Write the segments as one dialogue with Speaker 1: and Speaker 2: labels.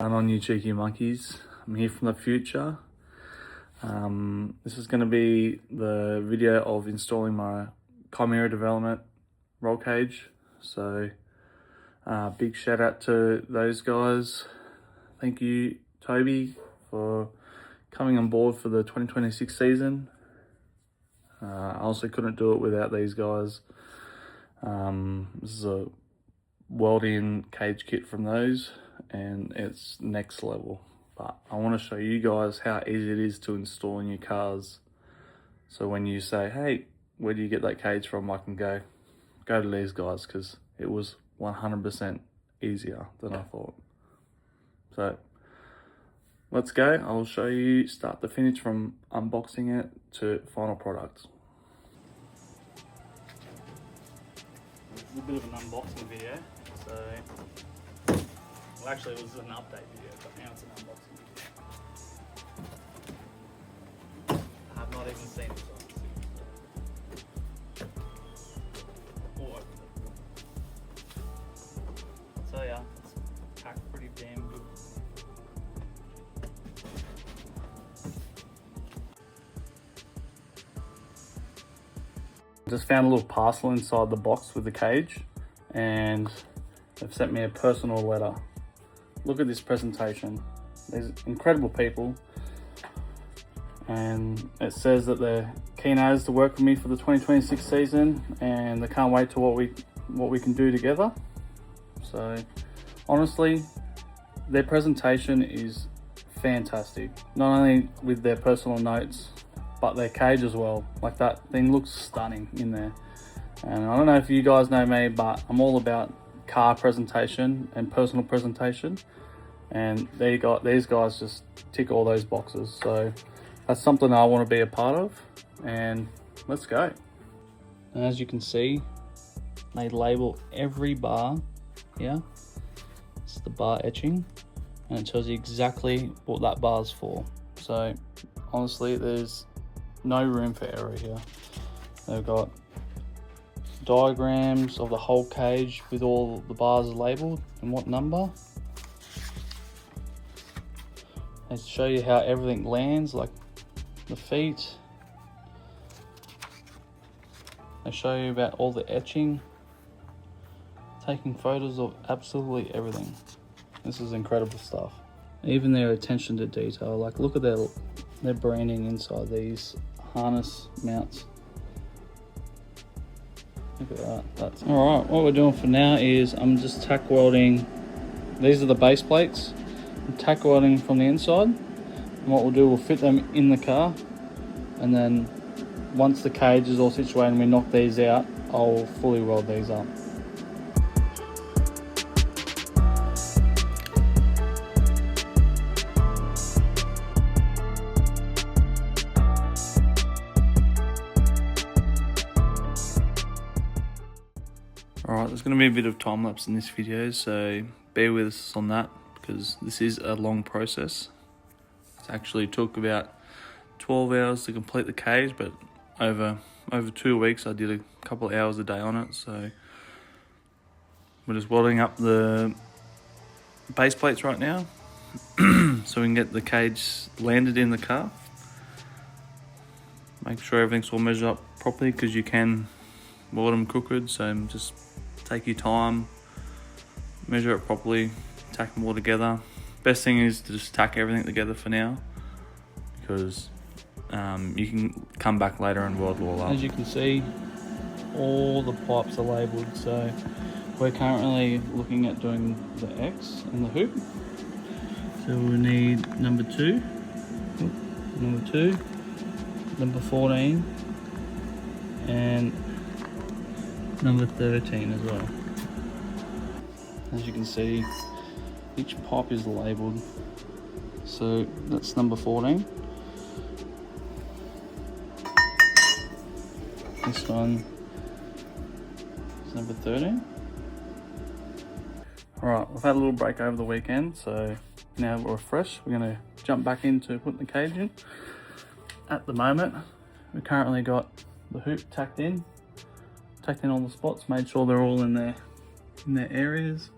Speaker 1: On you cheeky monkeys, I'm here from the future. This is going to be the video of installing my Chimera Development roll cage. So big shout out to those guys. Thank you, Toby, for coming on board for the 2026 season. I also couldn't do it without these guys. This is a welding cage kit from those, and it's next level. But I want to show you guys how easy it is to install in your cars. So when you say, hey, where do you get that cage from? I can go to these guys, because it was 100% easier than I thought. So let's go. I'll show you start to finish from unboxing it to final product. It's a bit of an unboxing video. So, well, actually it was an update video, but now it's an unboxing video. I have not even seen this one. So yeah, it's packed pretty damn good. Just found a little parcel inside the box with the cage, and they've sent me a personal letter. Look at this presentation. These incredible people, and it says that they're keen as to work with me for the 2026 season, and they can't wait to what we can do together. So honestly, their presentation is fantastic. Not only with their personal notes, but their cage as well. Like, that thing looks stunning in there. And I don't know if you guys know me, but I'm all about car presentation and personal presentation, and these guys just tick all those boxes. So that's something I want to be a part of, and let's go. And as you can see, they label every bar here. It's the bar etching, and it tells you exactly what that bar's for. So honestly, there's no room for error here. They've got diagrams of the whole cage with all the bars labeled and what number. They show you how everything lands, like the feet. They show you about all the etching, taking photos of absolutely everything. This is incredible stuff. Even their attention to detail, like look at their branding inside these harness mounts. Look at that. All right, what we're doing for now is I'm just tack welding. These are the base plates. I'm tack welding from the inside. And what we'll do, we'll fit them in the car. And then once the cage is all situated and we knock these out, I'll fully weld these up. Alright, there's going to be a bit of time lapse in this video, so bear with us on that, because this is a long process. It actually took about 12 hours to complete the cage, but over 2 weeks I did a couple of hours a day on it. So we're just welding up the base plates right now so we can get the cage landed in the car. Make sure everything's all measured up properly, because you can weld them crooked, so just take your time, measure it properly, tack them all together. Best thing is to just tack everything together for now, because you can come back later and weld it all up. As you can see, all the pipes are labelled, so we're currently looking at doing the X and the hoop. So we need number 2, number 14, and number 13 as well. As you can see, each pipe is labelled. So that's number 14. This one is number 13. Alright, we've had a little break over the weekend, so now we're fresh. We're going to jump back into putting the cage in. At the moment, we've currently got the hoop tacked in all the spots, made sure they're all in their areas.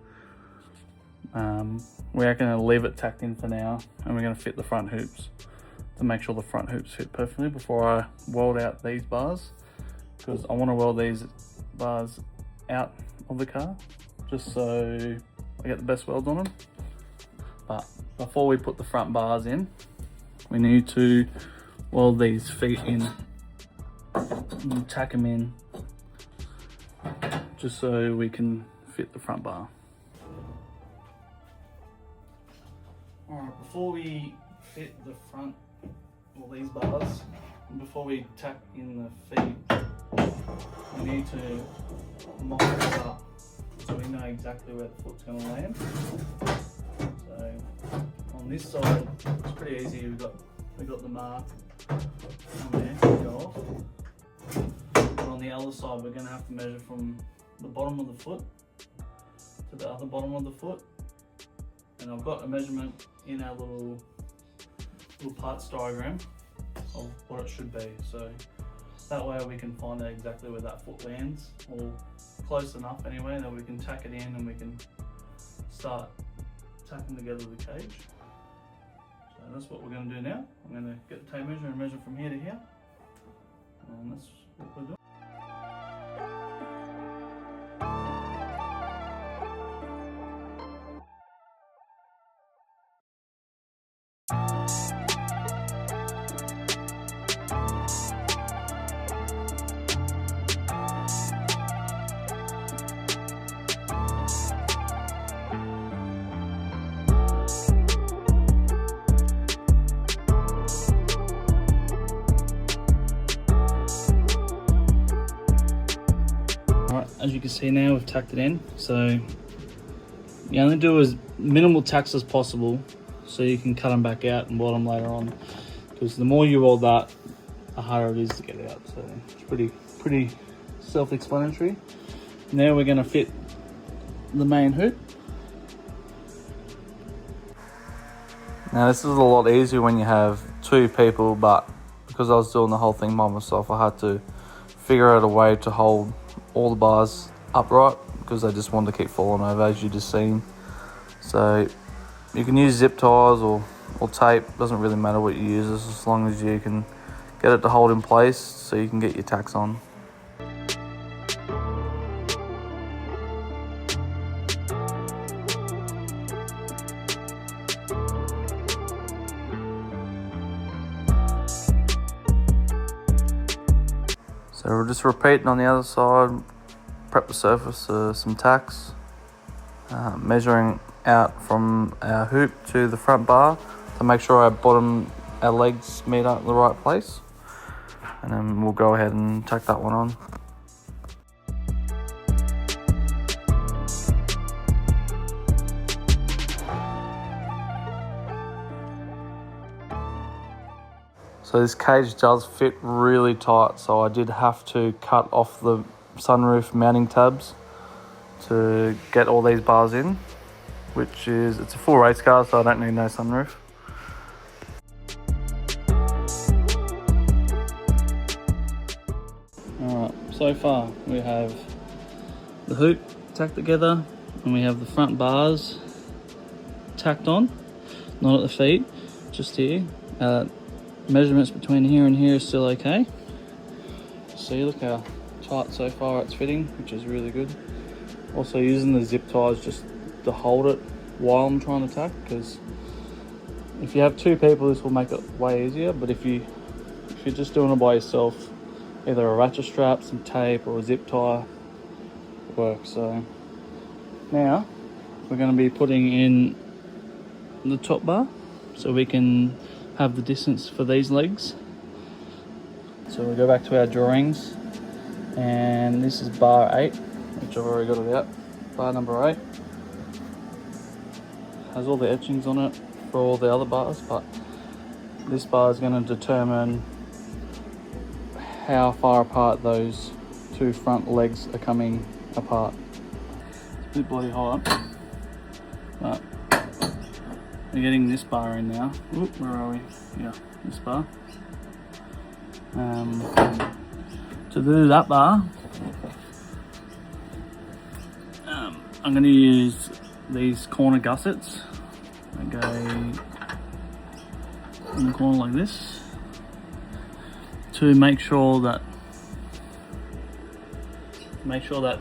Speaker 1: We are going to leave it tacked in for now, and we're going to fit the front hoops to make sure the front hoops fit perfectly before I weld out these bars, because I want to weld these bars out of the car just so I get the best welds on them. But before we put the front bars in, we need to weld these feet in and tack them in just so we can fit the front bar. Alright, before we fit the front, all these bars, and before we tack in the feet, we need to mark this up so we know exactly where the foot's going to land. So on this side, it's pretty easy. We got the mark on there to go off. But on the other side, we're going to have to measure from the bottom of the foot to the other bottom of the foot. And I've got a measurement in our little parts diagram of what it should be. So that way we can find out exactly where that foot lands, or close enough anyway, that we can tack it in and we can start tacking together the cage. So that's what we're going to do now. I'm going to get the tape measure and measure from here to here. And that's what we're doing. As you can see now, we've tacked it in. So you only do as minimal tacks as possible so you can cut them back out and weld them later on, because the more you weld that, the harder it is to get out. So it's pretty self-explanatory. Now we're going to fit the main hoop. Now this is a lot easier when you have two people, but because I was doing the whole thing by myself, I had to figure out a way to hold all the bars upright, because I just wanted to keep falling over, as you just seen. So you can use zip ties or tape, doesn't really matter what you use, as long as you can get it to hold in place so you can get your tacks on. So we're just repeating on the other side, prep the surface, some tacks, measuring out from our hoop to the front bar to make sure our legs meet up in the right place, and then we'll go ahead and tack that one on. So this cage does fit really tight, so I did have to cut off the sunroof mounting tabs to get all these bars in, it's a full race car, so I don't need no sunroof. Alright, so far we have the hoop tacked together and we have the front bars tacked on, not at the feet, just here. Measurements between here and here is still okay. See, look how tight so far it's fitting, which is really good. Also using the zip ties just to hold it while I'm trying to tack, because if you have two people this will make it way easier, but if you're just doing it by yourself, either a ratchet strap, some tape or a zip tie works. So now we're going to be putting in the top bar so we can have the distance for these legs. So we'll go back to our drawings, and this is bar 8, which I've already got it out. Bar number 8 has all the etchings on it for all the other bars, but this bar is going to determine how far apart those two front legs are coming apart. It's a bit bloody hot, but we're getting this bar in now. Oop, where are we? Yeah, this bar. To do that bar, I'm going to use these corner gussets that go in the corner like this to make sure that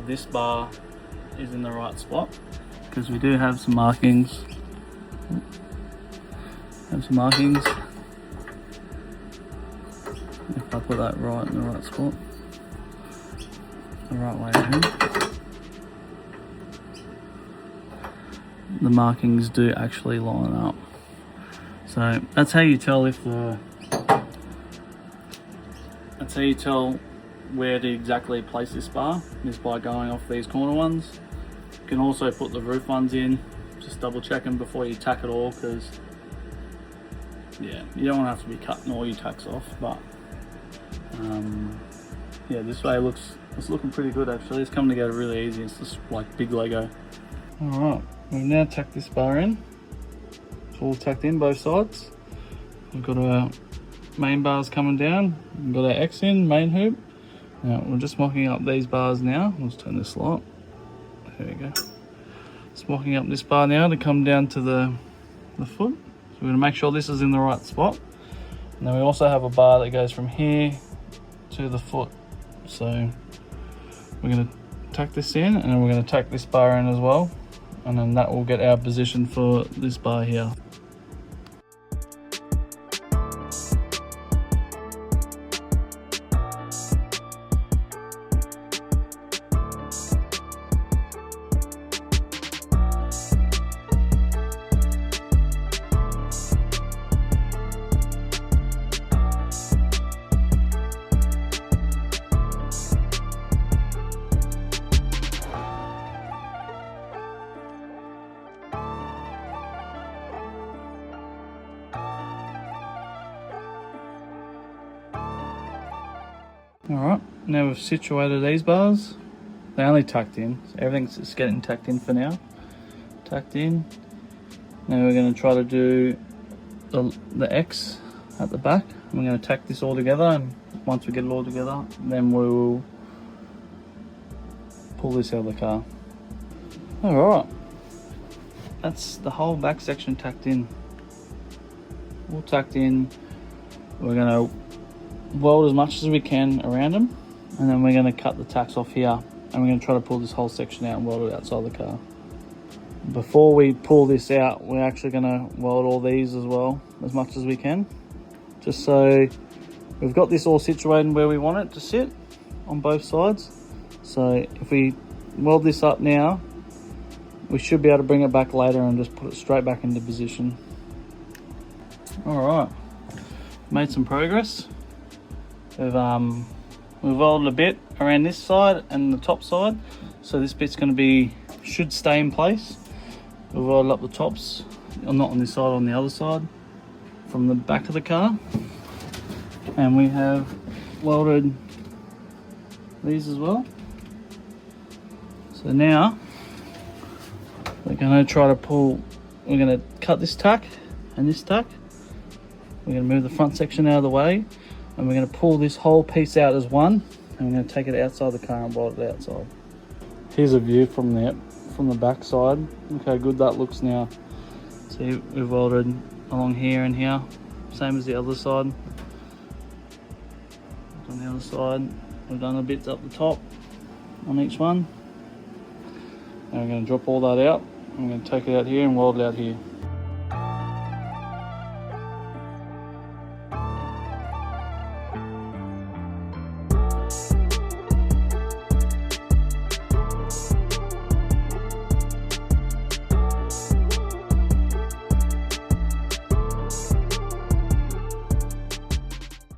Speaker 1: this bar is in the right spot, because we do have some markings. If I put that right in the right spot, the right way around, the markings do actually line up. So that's how you tell where to exactly place this bar, is by going off these corner ones. You can also put the roof ones in, just double check them before you tack it all, because yeah, you don't want to have to be cutting all your tacks off. But yeah, this way it's looking pretty good actually. It's coming together really easy. It's just like big Lego. Alright, we've now tacked this bar in. It's all tacked in both sides. We've got our main bars coming down. We've got our X in, main hoop. Now we're just mocking up these bars now. Let's turn this light. There we go. Just mocking up this bar now to come down to the foot. So we're going to make sure this is in the right spot. And then we also have a bar that goes from here to the foot. So we're going to tack this in, and then we're going to tack this bar in as well. And then that will get our position for this bar here. Alright, now we've situated these bars. They only tucked in, so everything's just getting tucked in for now. Tucked in. Now we're going to try to do the X at the back. We're going to tack this all together, and once we get it all together, then we will pull this out of the car. Alright, that's the whole back section tacked in. All tucked in. We're going to weld as much as we can around them, and then we're going to cut the tacks off here, and we're going to try to pull this whole section out and weld it outside the car. Before we pull this out, we're actually going to weld all these as well, as much as we can, just so we've got this all situated where we want it to sit on both sides. So if we weld this up now, we should be able to bring it back later and just put it straight back into position. Alright, made some progress. We've welded a bit around this side and the top side, so this bit's going to should stay in place. We've welded up the tops, not on this side, on the other side, from the back of the car, and we have welded these as well. So now we're going to try to pull. We're going to cut this tack and this tack. We're going to move the front section out of the way, and we're going to pull this whole piece out as one, and we're going to take it outside the car and weld it outside. Here's a view from the back side. Look how good that looks now. See, we've welded along here and here, same as the other side. On the other side, we've done the bits up the top on each one. And we're going to drop all that out. I'm going to take it out here and weld it out here.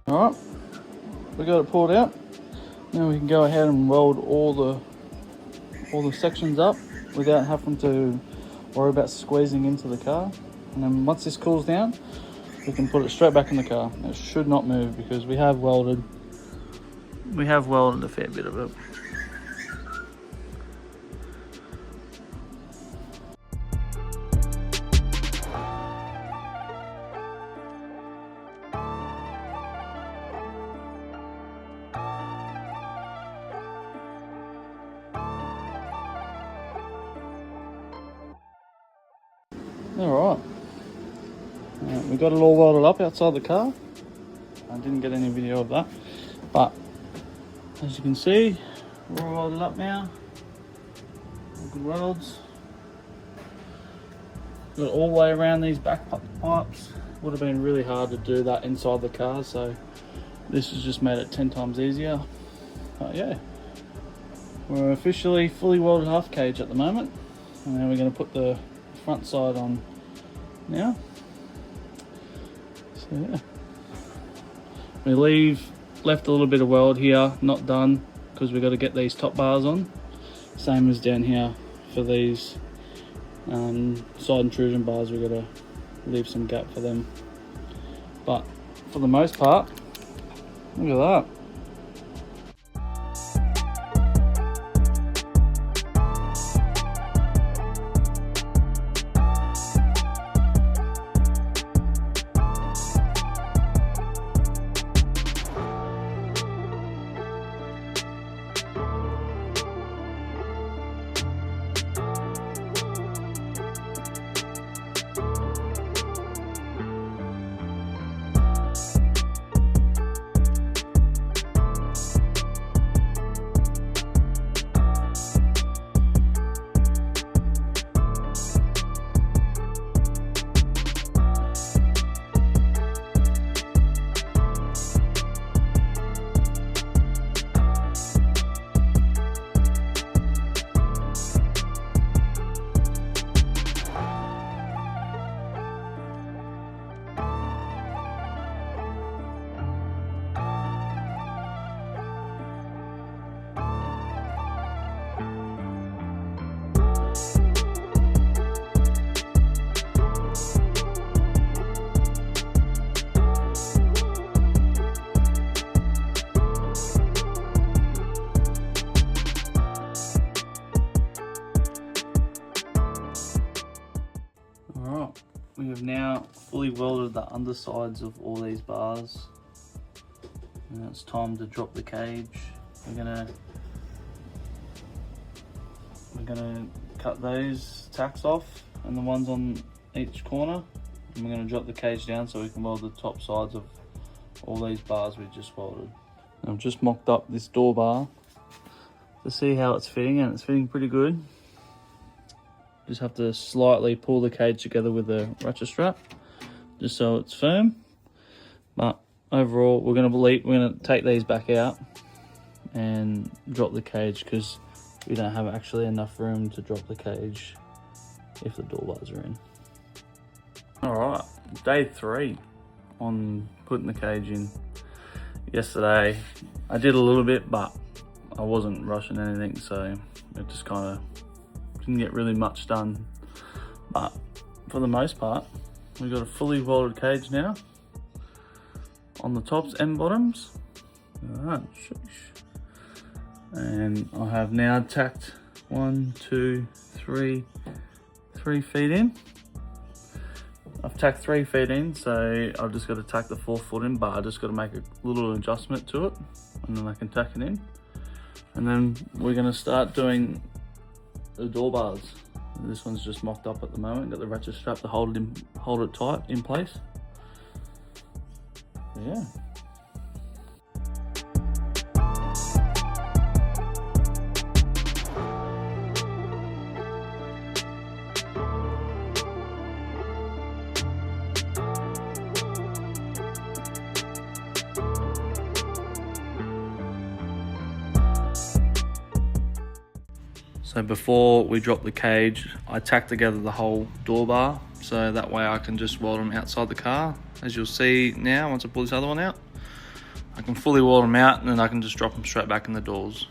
Speaker 1: Alright, we got it pulled out. Now we can go ahead and weld all the sections up without having to worry about squeezing into the car. And then once this cools down, we can put it straight back in the car. It should not move because we have welded a fair bit of it. Alright. We got it all welded up outside the car. I didn't get any video of that, but as you can see, we're all welded up now. All good welds. Got it all the way around these back pipes. Would have been really hard to do that inside the car, so this has just made it 10 times easier. But yeah, we're officially fully welded half cage at the moment, and then we're going to put the front side on now. So yeah, we left a little bit of weld here, not done, because we've got to get these top bars on. Same as down here for these side intrusion bars, we've got to leave some gap for them. But for the most part, look at that. We have now fully welded the undersides of all these bars. Now it's time to drop the cage. We're gonna cut those tacks off and the ones on each corner. And we're gonna drop the cage down so we can weld the top sides of all these bars we just welded. I've just mocked up this door bar to see how it's fitting, and it's fitting pretty good. Just have to slightly pull the cage together with a ratchet strap just so it's firm. But overall, we're gonna take these back out and drop the cage because we don't have actually enough room to drop the cage if the door bars are in. All right, day 3 on putting the cage in. Yesterday I did a little bit, but I wasn't rushing anything, so it just kind of didn't get really much done. But for the most part, we've got a fully welded cage now on the tops and bottoms. Alright, and I have now tacked 1, 2, 3 feet in. I've tacked 3 feet in, so I've just got to tack the 4th foot in, but I just got to make a little adjustment to it, and then I can tack it in. And then we're going to start doing the door bars. This one's just mocked up at the moment. Got the ratchet strap to hold it tight in place. Yeah. So before we drop the cage, I tack together the whole door bar, so that way I can just weld them outside the car. As you'll see now, once I pull this other one out, I can fully weld them out and then I can just drop them straight back in the doors.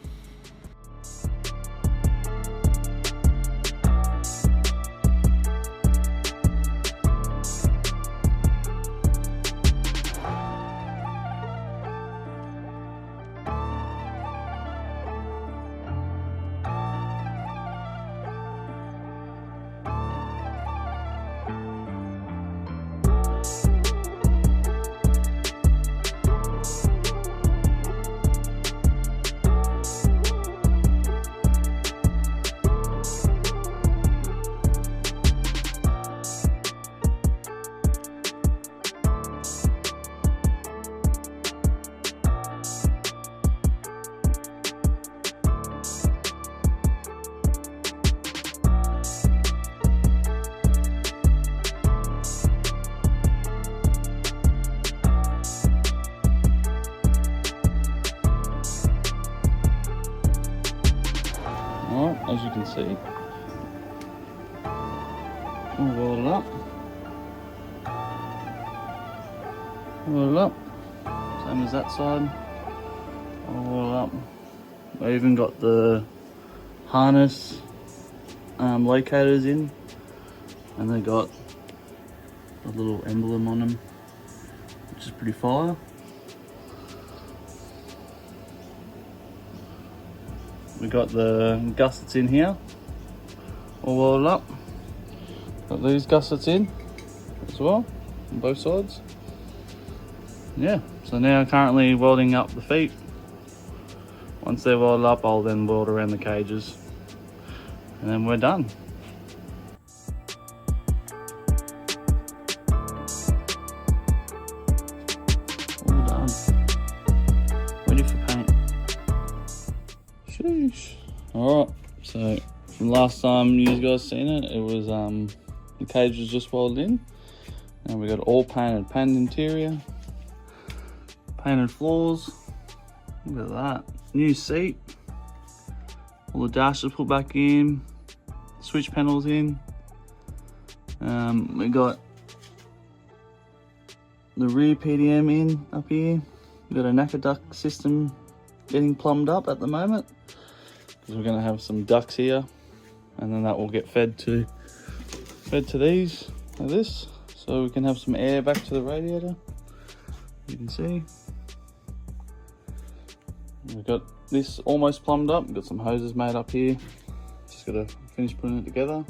Speaker 1: as you can see. We'll weld it up. Weld it up. Same as that side. I'll weld it up. I even got the harness locators in, and they got a little emblem on them, which is pretty fire. We got the gussets in here, all welded up. Got these gussets in as well, on both sides. Yeah, so now currently welding up the feet. Once they're welded up, I'll then weld around the cages, and then we're done. All done. Ready for paint. Sheesh. Alright, so from last time you guys seen it, it was the cage was just welded in, and we got all painted interior, painted floors. Look at that. New seat, all the dashes put back in, switch panels in. We got the rear PDM in up here. We got a NACA duct system getting plumbed up at the moment, because we're going to have some ducts here, and then that will get fed to these like this, so we can have some air back to the radiator. You can see. We've got this almost plumbed up. We've got some hoses made up here. Just got to finish putting it together.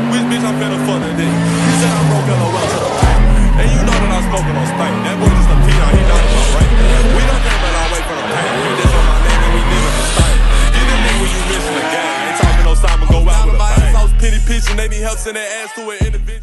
Speaker 2: Which bitch I'm finna fuck today? He said I broke LOL to the bank. And you know that I'm smoking on spank. That boy just a peanut, he not about right. We don't care about our way from the pain. We just on my name and we live in the state. You the nigga when you missing the game. Ain't talking no Simon, go out with a bang. Sauce, pity pitch, and they need help send their ass to an intervention.